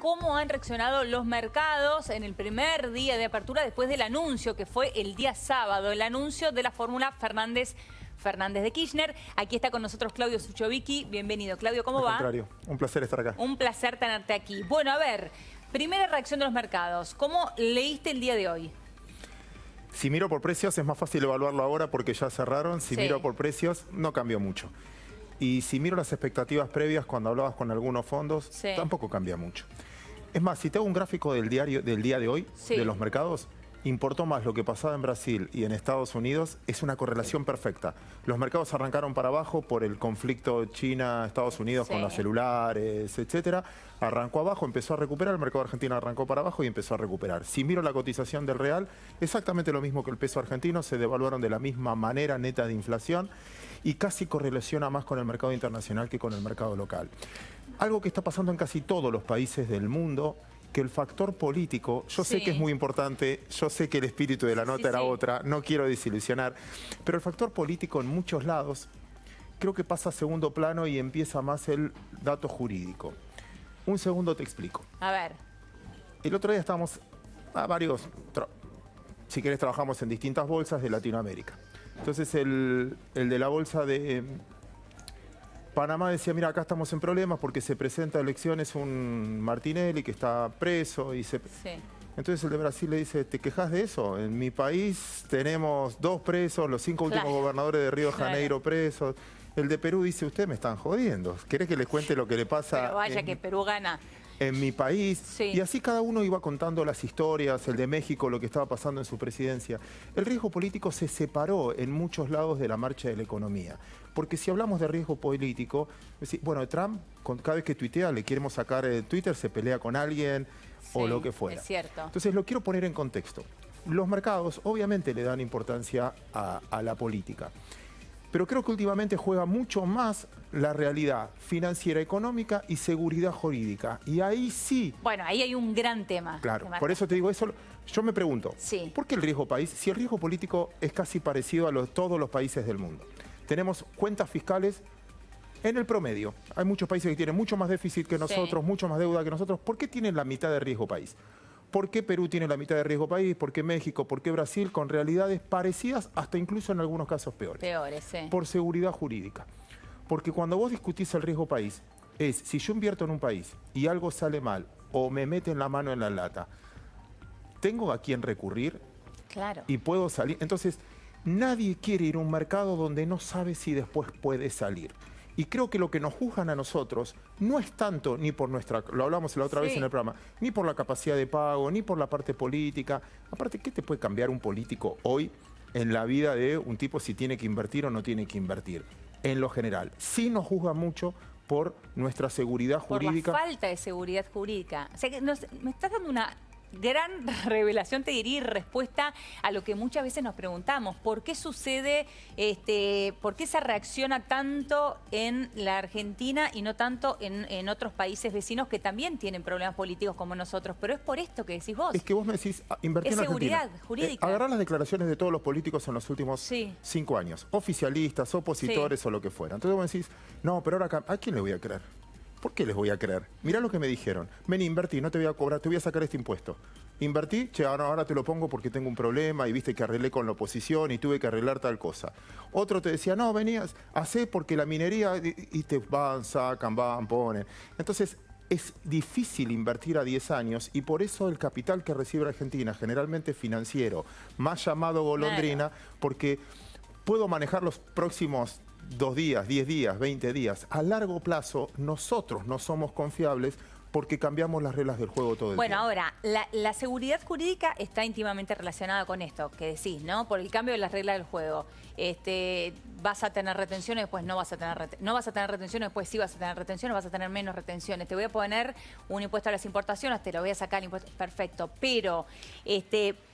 cómo han reaccionado los mercados en el primer día de apertura después del anuncio que fue el día sábado, el anuncio de la fórmula Fernández de Kirchner. Aquí está con nosotros Claudio Suchovicki. Bienvenido, Claudio, ¿cómo va? Al contrario, un placer estar acá. Un placer tenerte aquí. Bueno, a ver, primera reacción de los mercados. ¿Cómo leíste el día de hoy? Si miro por precios es más fácil evaluarlo ahora porque ya cerraron. Si miro por precios no cambió mucho. Y si miro las expectativas previas cuando hablabas con algunos fondos, tampoco cambia mucho. Es más, si te hago un gráfico del día de hoy, de los mercados, importó más lo que pasaba en Brasil y en Estados Unidos, es una correlación perfecta. Los mercados arrancaron para abajo por el conflicto China-Estados Unidos con los celulares, etcétera. Arrancó abajo, empezó a recuperar, el mercado argentino arrancó para abajo y empezó a recuperar. Si miro la cotización del real, exactamente lo mismo que el peso argentino, se devaluaron de la misma manera neta de inflación y casi correlaciona más con el mercado internacional que con el mercado local. Algo que está pasando en casi todos los países del mundo, que el factor político, yo sé que es muy importante, yo sé que el espíritu de la nota era otra, no quiero desilusionar, pero el factor político en muchos lados creo que pasa a segundo plano y empieza más el dato jurídico. Un segundo te explico. A ver. El otro día estábamos a varios, si querés trabajamos en distintas bolsas de Latinoamérica. Entonces el de la bolsa de Panamá decía, mira, acá estamos en problemas porque se presenta a elecciones un Martinelli que está preso. Y Entonces el de Brasil le dice, ¿te quejas de eso? En mi país tenemos 2 presos, los 5 últimos gobernadores de Río de Janeiro presos. El de Perú dice, ustedes me están jodiendo. ¿Querés que les cuente lo que le pasa? Pero vaya que Perú gana. En mi país, y así cada uno iba contando las historias, el de México, lo que estaba pasando en su presidencia. El riesgo político se separó en muchos lados de la marcha de la economía. Porque si hablamos de riesgo político, bueno, Trump, cada vez que tuitea, le queremos sacar Twitter, se pelea con alguien o lo que fuera. Es cierto. Entonces lo quiero poner en contexto. Los mercados obviamente le dan importancia a la política. Pero creo que últimamente juega mucho más la realidad financiera, económica y seguridad jurídica. Y ahí sí... Bueno, ahí hay un gran tema. Claro, por eso te digo eso. Yo me pregunto, ¿por qué el riesgo país? Si el riesgo político es casi parecido a todos los países del mundo. Tenemos cuentas fiscales en el promedio. Hay muchos países que tienen mucho más déficit que nosotros, mucho más deuda que nosotros. ¿Por qué tienen la mitad de riesgo país? ¿Por qué Perú tiene la mitad de riesgo país? ¿Por qué México? ¿Por qué Brasil? Con realidades parecidas, hasta incluso en algunos casos peores. Por seguridad jurídica. Porque cuando vos discutís el riesgo país, es si yo invierto en un país y algo sale mal o me meten la mano en la lata, ¿tengo a quién recurrir? Claro. Y puedo salir. Entonces, nadie quiere ir a un mercado donde no sabe si después puede salir. Y creo que lo que nos juzgan a nosotros no es tanto ni por nuestra, lo hablamos la otra vez en el programa, ni por la capacidad de pago, ni por la parte política. Aparte, ¿qué te puede cambiar un político hoy en la vida de un tipo si tiene que invertir o no tiene que invertir? En lo general, sí nos juzgan mucho por nuestra seguridad jurídica. Por la falta de seguridad jurídica. O sea, que me estás dando una gran revelación, te diría, y respuesta a lo que muchas veces nos preguntamos. ¿Por qué sucede, por qué se reacciona tanto en la Argentina y no tanto en otros países vecinos que también tienen problemas políticos como nosotros? Pero es por esto que decís vos. Es que vos me decís, invertir en Argentina. Es seguridad jurídica. Agarrar las declaraciones de todos los políticos en los últimos 5 años. Oficialistas, opositores o lo que fuera. Entonces vos me decís, no, pero ahora, ¿a quién le voy a creer? ¿Por qué les voy a creer? Mirá lo que me dijeron. Ven, invertí, no te voy a cobrar, te voy a sacar este impuesto. Invertí, che, ahora te lo pongo porque tengo un problema y viste que arreglé con la oposición y tuve que arreglar tal cosa. Otro te decía, no, venías, hacé porque la minería y te van, sacan, van, ponen. Entonces, es difícil invertir a 10 años y por eso el capital que recibe Argentina, generalmente financiero, más llamado golondrina, porque puedo manejar los próximos 2 días, 10 días, 20 días. A largo plazo, nosotros no somos confiables porque cambiamos las reglas del juego todo el tiempo. Bueno, ahora, la seguridad jurídica está íntimamente relacionada con esto que decís, ¿no? Por el cambio de las reglas del juego. Vas a tener retenciones, después no vas a tener retenciones. No vas a tener retenciones, después sí vas a tener retenciones, vas a tener menos retenciones. Te voy a poner un impuesto a las importaciones, te lo voy a sacar el impuesto. Perfecto. Pero,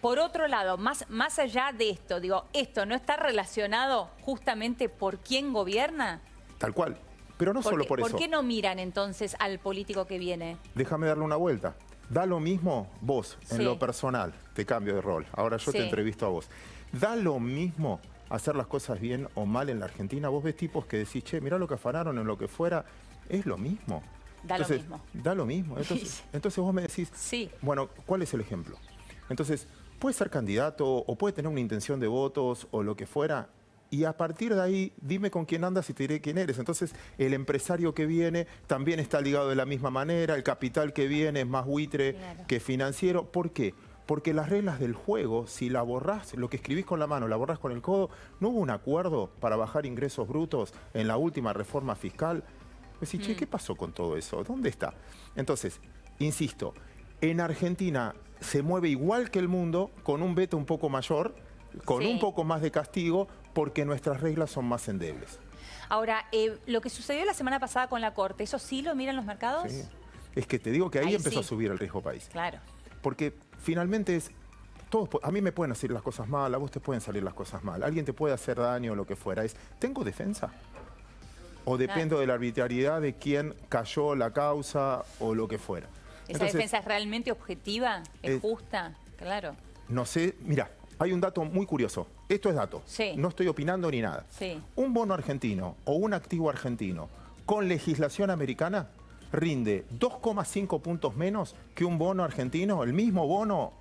por otro lado, más allá de esto, digo, ¿esto no está relacionado justamente por quién gobierna? Tal cual. Pero no solo por eso. ¿Por qué no miran entonces al político que viene? Déjame darle una vuelta. Da lo mismo vos, en lo personal, te cambio de rol. Ahora yo te entrevisto a vos. Da lo mismo hacer las cosas bien o mal en la Argentina. Vos ves tipos que decís, che, mirá lo que afanaron en lo que fuera. Es lo mismo. Entonces, lo mismo. Da lo mismo. Entonces vos me decís, sí. Bueno, ¿cuál es el ejemplo? Entonces, puede ser candidato o puede tener una intención de votos o lo que fuera, y a partir de ahí, dime con quién andas y te diré quién eres. Entonces, el empresario que viene también está ligado de la misma manera, el capital que viene es más buitre que financiero. ¿Por qué? Porque las reglas del juego, si la borrás, lo que escribís con la mano, la borrás con el codo, ¿no hubo un acuerdo para bajar ingresos brutos en la última reforma fiscal? Decís, che, ¿qué pasó con todo eso? ¿Dónde está? Entonces, insisto, en Argentina se mueve igual que el mundo, con un veto un poco mayor, con un poco más de castigo, porque nuestras reglas son más endebles. Ahora, lo que sucedió la semana pasada con la Corte, ¿eso sí lo miran los mercados? Sí. Es que te digo que ahí empezó a subir el riesgo país. Claro. Porque finalmente es... a mí me pueden hacer las cosas mal, a vos te pueden salir las cosas mal, alguien te puede hacer daño o lo que fuera. ¿Tengo defensa? ¿O dependo de la arbitrariedad de quién cayó la causa o lo que fuera? ¿Esa defensa es realmente objetiva? ¿Es justa? Claro. No sé, mira, hay un dato muy curioso. Esto es dato. No estoy opinando ni nada. Un bono argentino o un activo argentino con legislación americana rinde 2,5 puntos menos que un bono argentino, el mismo bono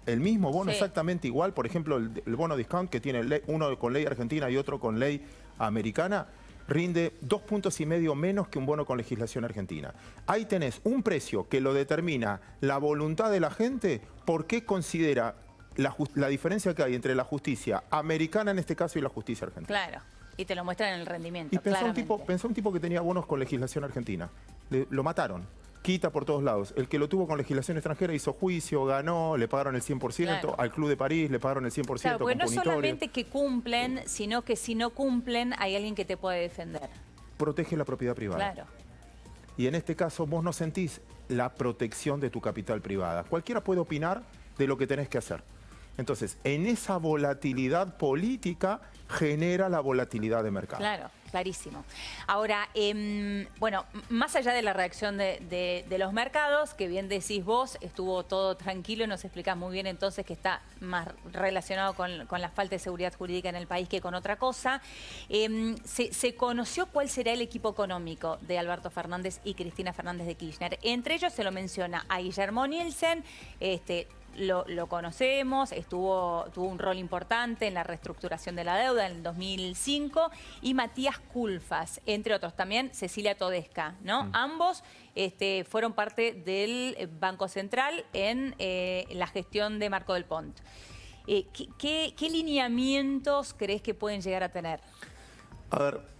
exactamente igual. Por ejemplo, el bono discount que tiene uno con ley argentina y otro con ley americana, rinde 2,5 puntos menos que un bono con legislación argentina. Ahí tenés un precio que lo determina la voluntad de la gente, porque considera la diferencia que hay entre la justicia americana en este caso y la justicia argentina. Claro, y te lo muestran en el rendimiento, y pensó un tipo que tenía bonos con legislación argentina. Lo mataron. Quita por todos lados. El que lo tuvo con legislación extranjera hizo juicio, ganó, le pagaron el 100%, al Club de París le pagaron el 100%. Claro, porque no solamente que cumplen, sino que si no cumplen hay alguien que te puede defender. Protege la propiedad privada. Claro. Y en este caso vos no sentís la protección de tu capital privada. Cualquiera puede opinar de lo que tenés que hacer. Entonces, en esa volatilidad política genera la volatilidad de mercado. Claro, clarísimo. Ahora, bueno, más allá de la reacción de los mercados, que bien decís vos, estuvo todo tranquilo y nos explicás muy bien entonces que está más relacionado con la falta de seguridad jurídica en el país que con otra cosa. Se conoció cuál será el equipo económico de Alberto Fernández y Cristina Fernández de Kirchner. Entre ellos se lo menciona a Guillermo Nielsen, lo conocemos, tuvo un rol importante en la reestructuración de la deuda en el 2005, y Matías Culfas, entre otros, también Cecilia Todesca, ¿no? Ambos fueron parte del Banco Central en la gestión de Marco del Pont. ¿Qué lineamientos crees que pueden llegar a tener? A ver,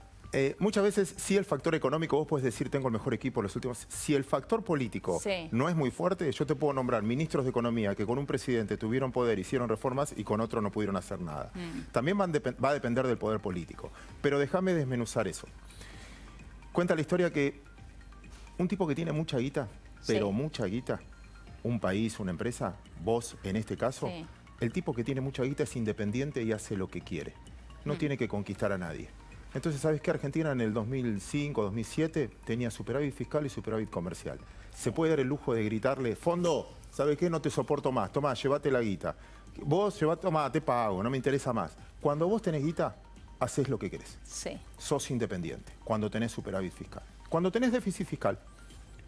muchas veces sí el factor económico, vos podés decir tengo el mejor equipo los últimos. Si el factor político no es muy fuerte, yo te puedo nombrar ministros de economía que con un presidente tuvieron poder, hicieron reformas y con otro no pudieron hacer nada. También va a depender del poder político. Pero déjame desmenuzar eso. Cuenta la historia que un tipo que tiene mucha guita, pero mucha guita, un país, una empresa, vos en este caso, el tipo que tiene mucha guita es independiente y hace lo que quiere. No tiene que conquistar a nadie. Entonces, ¿sabes qué? Argentina en el 2005, 2007 tenía superávit fiscal y superávit comercial. Se puede dar el lujo de gritarle, fondo, ¿sabes qué? No te soporto más, tomá, llévate la guita. Vos, tomá, te pago, no me interesa más. Cuando vos tenés guita, haces lo que querés. Sos independiente, cuando tenés superávit fiscal. Cuando tenés déficit fiscal,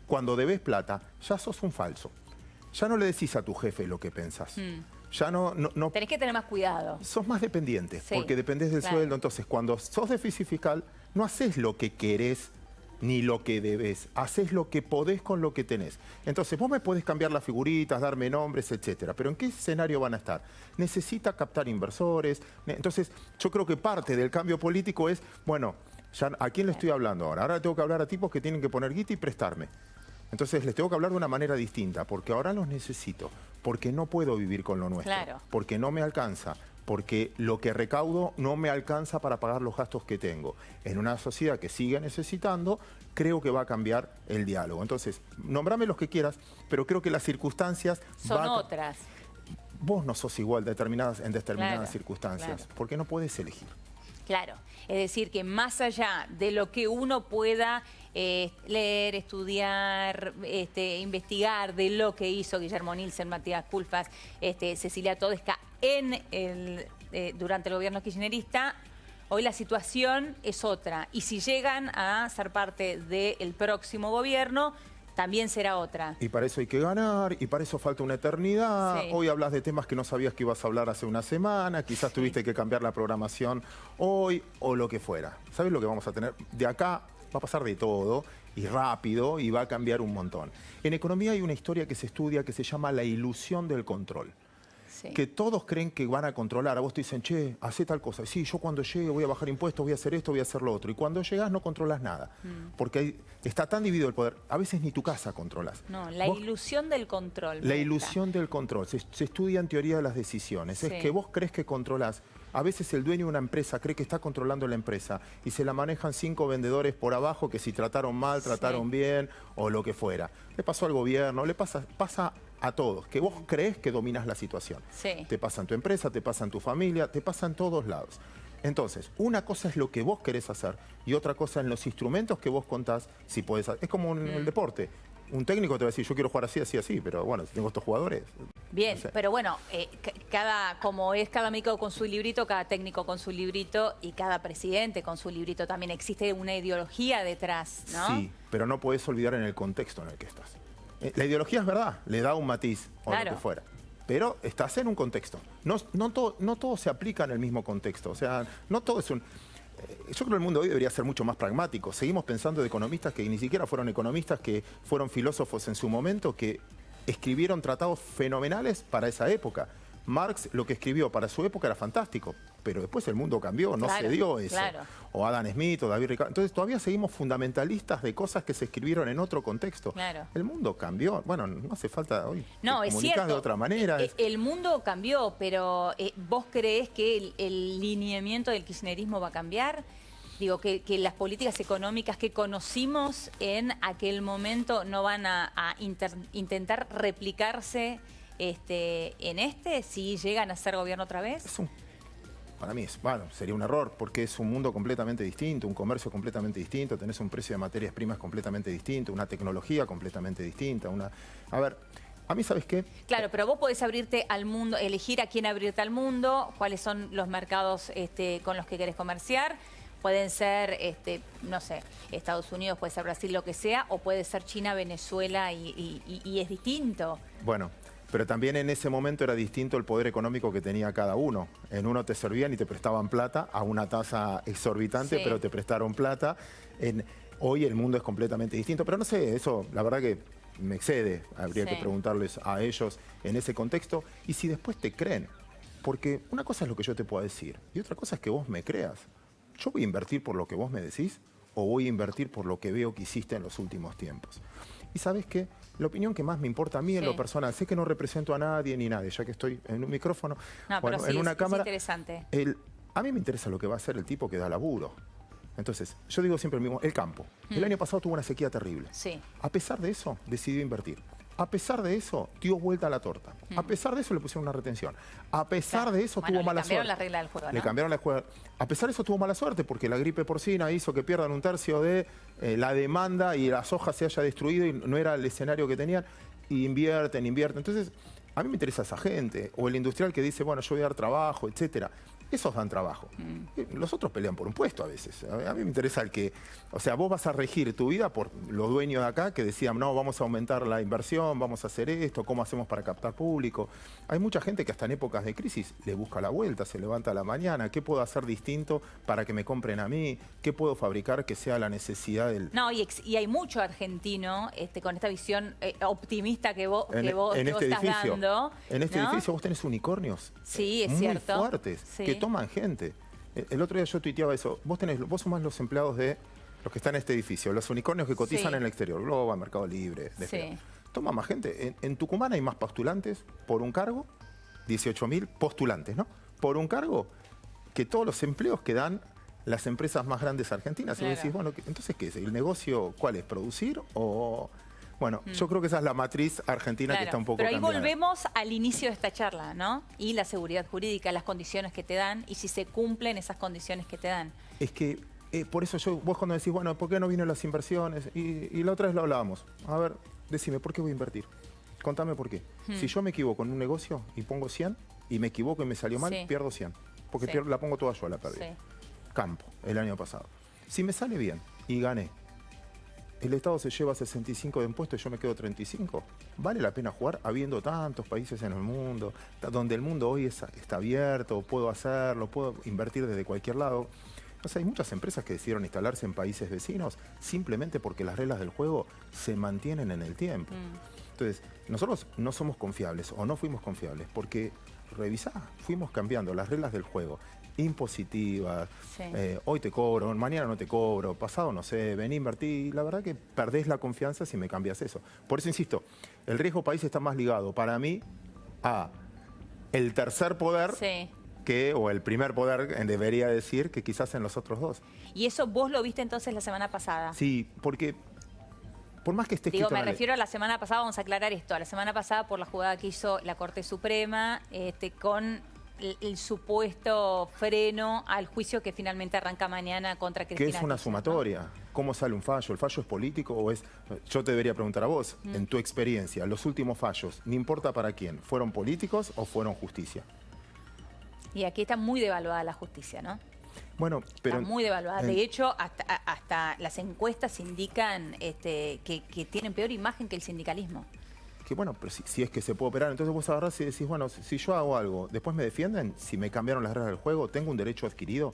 cuando debés plata, ya sos un falso. Ya no le decís a tu jefe lo que pensás. Ya no... Tenés que tener más cuidado. Sos más dependiente, porque dependés del sueldo. Entonces, cuando sos déficit fiscal, no haces lo que querés ni lo que debés. Haces lo que podés con lo que tenés. Entonces, vos me podés cambiar las figuritas, darme nombres, etcétera. Pero ¿en qué escenario van a estar? Necesita captar inversores. Entonces, yo creo que parte del cambio político es, bueno, ya, ¿a quién le estoy hablando ahora? Ahora tengo que hablar a tipos que tienen que poner guita y prestarme. Entonces les tengo que hablar de una manera distinta, porque ahora los necesito, porque no puedo vivir con lo nuestro, porque no me alcanza, porque lo que recaudo no me alcanza para pagar los gastos que tengo. En una sociedad que sigue necesitando, creo que va a cambiar el diálogo. Entonces, nombrame los que quieras, pero creo que las circunstancias... Son otras. Vos no sos igual en determinadas circunstancias, porque no puedes elegir. Claro, es decir, que más allá de lo que uno pueda leer, estudiar, investigar de lo que hizo Guillermo Nielsen, Matías Culfas, Cecilia Todesca durante el gobierno kirchnerista, hoy la situación es otra. Y si llegan a ser parte del próximo gobierno, también será otra. Y para eso hay que ganar, y para eso falta una eternidad. Sí. Hoy hablas de temas que no sabías que ibas a hablar hace una semana, quizás tuviste que cambiar la programación hoy o lo que fuera. ¿Sabes lo que vamos a tener? De acá va a pasar de todo, y rápido, y va a cambiar un montón. En economía hay una historia que se estudia que se llama la ilusión del control. Sí. Que todos creen que van a controlar. A vos te dicen, che, hacé tal cosa. Sí, yo cuando llegue voy a bajar impuestos, voy a hacer esto, voy a hacer lo otro. Y cuando llegas no controlas nada. Porque está tan dividido el poder. A veces ni tu casa controlas. No, la ilusión del control. La ilusión del control. Se estudia en teoría de las decisiones. Sí. Es que vos crees que controlás. A veces el dueño de una empresa cree que está controlando la empresa y se la manejan 5 vendedores por abajo que si trataron mal, trataron bien o lo que fuera. Le pasó al gobierno, le pasa a todos, que vos crees que dominás la situación. Sí. Te pasa en tu empresa, te pasa en tu familia, te pasa en todos lados. Entonces, una cosa es lo que vos querés hacer y otra cosa en los instrumentos que vos contás si podés hacer. Es como en el deporte. Un técnico te va a decir, yo quiero jugar así, así, así, pero bueno, si tengo estos jugadores... Bien, no sé. pero bueno, como es cada médico con su librito, cada técnico con su librito y cada presidente con su librito, también existe una ideología detrás, ¿no? Sí, pero no podés olvidar en el contexto en el que estás. La ideología es verdad, le da un matiz o Claro. lo que fuera. Pero estás en un contexto. No todo se aplica en el mismo contexto. O sea, no todo es un... Yo creo que el mundo hoy debería ser mucho más pragmático. Seguimos pensando de economistas que ni siquiera fueron economistas, que fueron filósofos en su momento, que escribieron tratados fenomenales para esa época. Marx lo que escribió para su época era fantástico, pero después el mundo cambió, no Claro, se dio eso. claro. O Adam Smith o David Ricardo. Entonces todavía seguimos fundamentalistas de cosas que se escribieron en otro contexto. Claro. El mundo cambió. Bueno, no hace falta hoy. No, te es comunicás cierto. de otra manera. El mundo cambió, pero ¿vos creés que el lineamiento del kirchnerismo va a cambiar? Digo, que las políticas económicas que conocimos en aquel momento no van a intentar replicarse si llegan a ser gobierno otra vez. Para mí sería un error, porque es un mundo completamente distinto, un comercio completamente distinto, tenés un precio de materias primas completamente distinto, una tecnología completamente distinta. A ver, a mí, ¿sabes qué? Claro, pero vos podés abrirte al mundo, elegir a quién abrirte al mundo, cuáles son los mercados con los que querés comerciar. Pueden ser, no sé, Estados Unidos, puede ser Brasil, lo que sea, o puede ser China, Venezuela y es distinto. Bueno, pero también en ese momento era distinto el poder económico que tenía cada uno. En uno te servían y te prestaban plata a una tasa exorbitante, Sí. pero te prestaron plata. Hoy el mundo es completamente distinto, pero no sé, eso la verdad que me excede. Habría Sí. que preguntarles a ellos en ese contexto y si después te creen. Porque una cosa es lo que yo te puedo decir y otra cosa es que vos me creas. ¿Yo voy a invertir por lo que vos me decís o voy a invertir por lo que veo que hiciste en los últimos tiempos? Y ¿sabés qué? La opinión que más me importa a mí en Sí. lo personal, sé que no represento a nadie ni nadie, ya que estoy en un micrófono, No, bueno, pero sí, en una es cámara. interesante. A mí me interesa lo que va a hacer el tipo que da laburo. Entonces, yo digo siempre lo mismo, el campo. El año pasado tuvo una sequía terrible. Sí. A pesar de eso, decidió invertir. A pesar de eso, dio vuelta a la torta. A pesar de eso, le pusieron una retención. A pesar Claro. de eso, Bueno, tuvo mala le cambiaron suerte. la regla del juego, ¿no? Le cambiaron la juega. A pesar de eso, tuvo mala suerte, porque la gripe porcina hizo que pierdan un tercio de la demanda y la soja se haya destruido y no era el escenario que tenían. Y invierten. Entonces, a mí me interesa esa gente. O el industrial que dice, bueno, yo voy a dar trabajo, etcétera. Esos dan trabajo. Los otros pelean por un puesto a veces. A mí me interesa el que... O sea, vos vas a regir tu vida por los dueños de acá que decían, no, vamos a aumentar la inversión, vamos a hacer esto, ¿cómo hacemos para captar público? Hay mucha gente que hasta en épocas de crisis le busca la vuelta, se levanta a la mañana. ¿Qué puedo hacer distinto para que me compren a mí? ¿Qué puedo fabricar que sea la necesidad del... No, y hay mucho argentino con esta visión optimista que vos estás dando. En este ¿no? edificio vos tenés unicornios Sí, es muy cierto. fuertes, Sí. que toman gente. El otro día yo tuiteaba eso. Vos sos más los empleados de los que están en este edificio, los unicornios que cotizan Sí. en el exterior, Globo, Mercado Libre, Sí. Despegar. Toma más gente. En Tucumán hay más postulantes por un cargo, 18.000 postulantes, ¿no? Por un cargo que todos los empleos que dan las empresas más grandes argentinas. Claro. Y vos decís, bueno, entonces, ¿qué es? ¿El negocio cuál es? ¿Producir o...? Bueno, yo creo que esa es la matriz argentina que está un poco Pero ahí cambiada. volvemos al inicio de esta charla, ¿no? Y la seguridad jurídica, las condiciones que te dan y si se cumplen esas condiciones que te dan. Es que por eso vos cuando decís, bueno, ¿por qué no vino las inversiones? Y la otra vez lo hablábamos. A ver, decime, ¿por qué voy a invertir? Contame por qué. Si yo me equivoco en un negocio y pongo 100 y me equivoco y me salió mal, Sí. pierdo 100. Porque Sí. la pongo toda yo a la pérdida. Sí. Campo, el año pasado. Si me sale bien y gané, el Estado se lleva 65 de impuestos y yo me quedo 35. ¿Vale la pena jugar habiendo tantos países en el mundo, donde el mundo hoy está abierto, puedo hacerlo, puedo invertir desde cualquier lado? O sea, hay muchas empresas que decidieron instalarse en países vecinos simplemente porque las reglas del juego se mantienen en el tiempo. Entonces, nosotros no somos confiables o no fuimos confiables porque, revisá, fuimos cambiando las reglas del juego. Impositivas, hoy te cobro, mañana no te cobro, pasado no sé, vení, invertí. La verdad que perdés la confianza si me cambias eso. Por eso insisto, el riesgo país está más ligado para mí a el tercer poder o el primer poder, debería decir, que quizás en los otros dos. ¿Y eso vos lo viste entonces la semana pasada? Sí, porque por más que esté escrito me refiero a la semana pasada, vamos a aclarar esto, a la semana pasada por la jugada que hizo la Corte Suprema con el supuesto freno al juicio que finalmente arranca mañana contra Cristina. ¿Qué es una Kirchner, sumatoria? ¿no? ¿Cómo sale un fallo? ¿El fallo es político o es...? Yo te debería preguntar a vos, en tu experiencia, los últimos fallos, no importa para quién, ¿fueron políticos o fueron justicia? Y aquí está muy devaluada la justicia, ¿no? Bueno, pero... Está muy devaluada. De hecho, hasta las encuestas indican que tienen peor imagen que el sindicalismo. Que bueno, pero si es que se puede operar, entonces vos agarrás y decís, bueno, si yo hago algo, después me defienden, si me cambiaron las reglas del juego, tengo un derecho adquirido,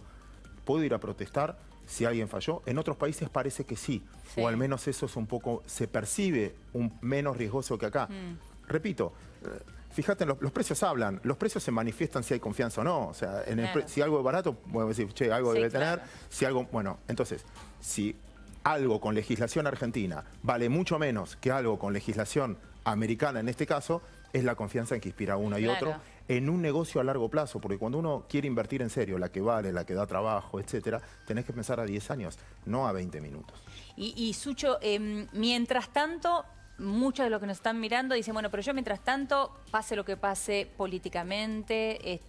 puedo ir a protestar si alguien falló. En otros países parece que sí, o al menos eso es un poco, se percibe menos riesgoso que acá. Repito, fíjate, los precios hablan, los precios se manifiestan si hay confianza o no. O sea, si algo es barato, podemos decir, che, algo debe tener. Si algo, bueno, entonces, si algo con legislación argentina vale mucho menos que algo con legislación americana, en este caso, es la confianza en que inspira uno y otro en un negocio a largo plazo, porque cuando uno quiere invertir en serio, la que vale, la que da trabajo, etcétera, tenés que pensar a 10 años, no a 20 minutos. Y Sucho, mientras tanto, muchos de los que nos están mirando dicen, bueno, pero yo mientras tanto, pase lo que pase políticamente,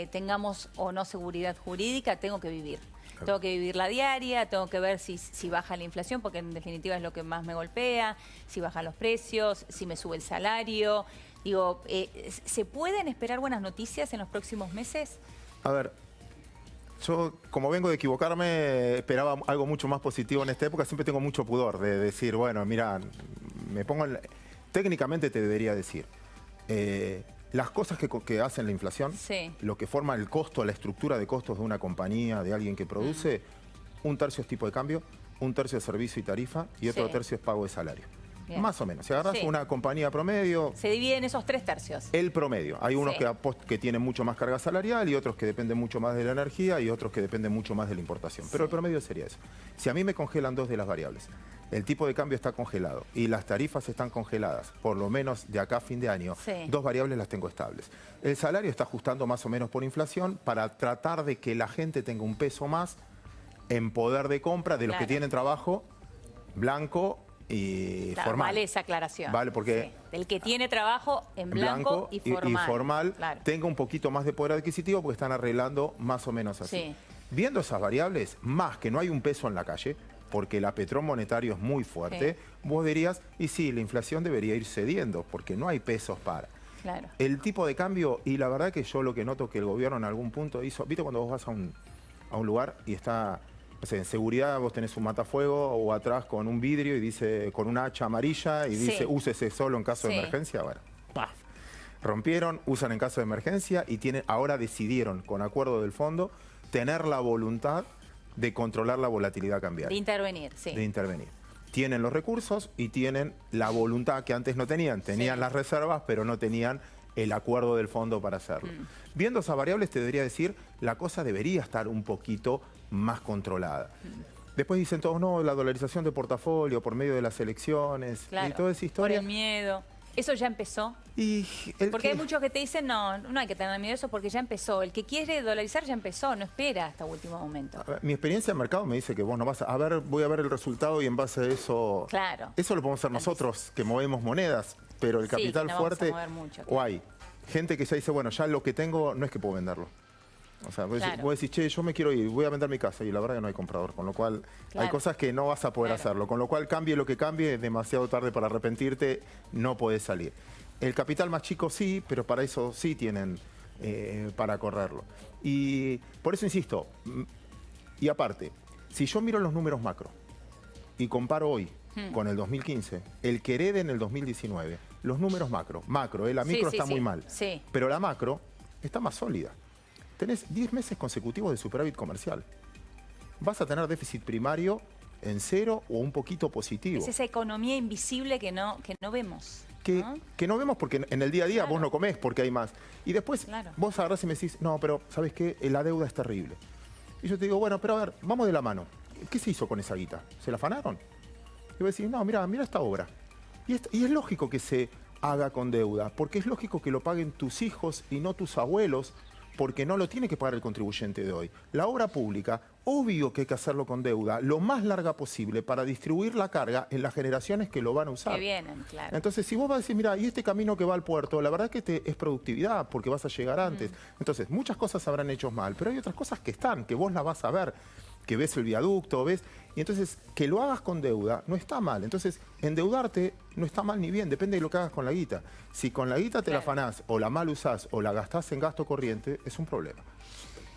tengamos o no seguridad jurídica, tengo que vivir. Tengo que vivir la diaria, tengo que ver si baja la inflación, porque en definitiva es lo que más me golpea, si bajan los precios, si me sube el salario. Digo, ¿se pueden esperar buenas noticias en los próximos meses? A ver, yo como vengo de equivocarme, esperaba algo mucho más positivo en esta época. Siempre tengo mucho pudor de decir, bueno, mira, me pongo técnicamente te debería decir, las cosas que hacen la inflación, lo que forma el costo, la estructura de costos de una compañía, de alguien que produce, un tercio es tipo de cambio, un tercio es servicio y tarifa y otro tercio es pago de salario. Bien. Más o menos. Si agarras una compañía promedio... Se divide en esos 3 tercios. El promedio. Hay unos que tienen mucho más carga salarial y otros que dependen mucho más de la energía y otros que dependen mucho más de la importación. Pero el promedio sería eso. Si a mí me congelan 2 de las variables, el tipo de cambio está congelado y las tarifas están congeladas, por lo menos de acá a fin de año, 2 variables las tengo estables. El salario está ajustando más o menos por inflación para tratar de que la gente tenga un peso más en poder de compra de los que tienen trabajo blanco y formal. Vale esa aclaración. Vale, porque del que tiene trabajo en blanco y formal. Tenga un poquito más de poder adquisitivo porque están arreglando más o menos así. Viendo esas variables, más que no hay un peso en la calle, porque el apetrón monetario es muy fuerte, vos dirías, y sí, la inflación debería ir cediendo, porque no hay pesos para. El tipo de cambio, y la verdad que yo lo que noto que el gobierno en algún punto hizo, viste cuando vos vas a un lugar y está... O sea, en seguridad vos tenés un matafuego o atrás con un vidrio y dice, con una hacha amarilla y dice, úsese solo en caso de emergencia. Bueno, ¡paf! Rompieron, usan en caso de emergencia y ahora decidieron, con acuerdo del fondo, tener la voluntad de controlar la volatilidad cambiaria. De intervenir, De intervenir. Tienen los recursos y tienen la voluntad que antes no tenían. Tenían las reservas, pero no tenían el acuerdo del fondo para hacerlo. Viendo esas variables, te debería decir, la cosa debería estar un poquito más controlada. Después dicen todos, no, la dolarización de portafolio por medio de las elecciones y toda esa historia. Por el miedo. ¿Eso ya empezó? Porque hay muchos que te dicen, no hay que tener miedo de eso porque ya empezó. El que quiere dolarizar ya empezó, no espera hasta último momento. Mi experiencia en mercado me dice que vos no vas a ver, voy a ver el resultado y en base a eso... Eso lo podemos hacer nosotros, que movemos monedas, pero el capital fuerte... Vamos a mover mucho, o hay gente que ya dice, bueno, ya lo que tengo no es que puedo venderlo. O sea, vos decís, che, yo me quiero ir, voy a vender mi casa y la verdad que no hay comprador, con lo cual hay cosas que no vas a poder hacerlo, con lo cual cambie lo que cambie, es demasiado tarde para arrepentirte, no podés salir. El capital más chico sí, pero para eso sí tienen para correrlo. Y por eso insisto, y aparte, si yo miro los números macro y comparo hoy con el 2015, el que herede en el 2019, los números macro, la micro está muy mal, pero la macro está más sólida. Tenés 10 meses consecutivos de superávit comercial. Vas a tener déficit primario en cero o un poquito positivo. Es esa economía invisible que no vemos. Que no vemos porque en el día a día vos no comés porque hay más. Y después vos agarrás y me decís, no, pero ¿sabes qué? La deuda es terrible. Y yo te digo, bueno, pero a ver, vamos de la mano. ¿Qué se hizo con esa guita? ¿Se la afanaron? Y vos decís, no, mira esta obra. Y es lógico que se haga con deuda, porque es lógico que lo paguen tus hijos y no tus abuelos, porque no lo tiene que pagar el contribuyente de hoy. La obra pública, obvio que hay que hacerlo con deuda, lo más larga posible para distribuir la carga en las generaciones que lo van a usar. Que vienen, claro. Entonces, si vos vas a decir, mira, y este camino que va al puerto, la verdad que es productividad, porque vas a llegar antes. Entonces, muchas cosas habrán hecho mal, pero hay otras cosas que están, que vos las vas a ver, que ves el viaducto, ves... Y entonces, que lo hagas con deuda no está mal. Entonces, endeudarte no está mal ni bien, depende de lo que hagas con la guita. Si con la guita te la afanás, o la mal usás, o la gastás en gasto corriente, es un problema.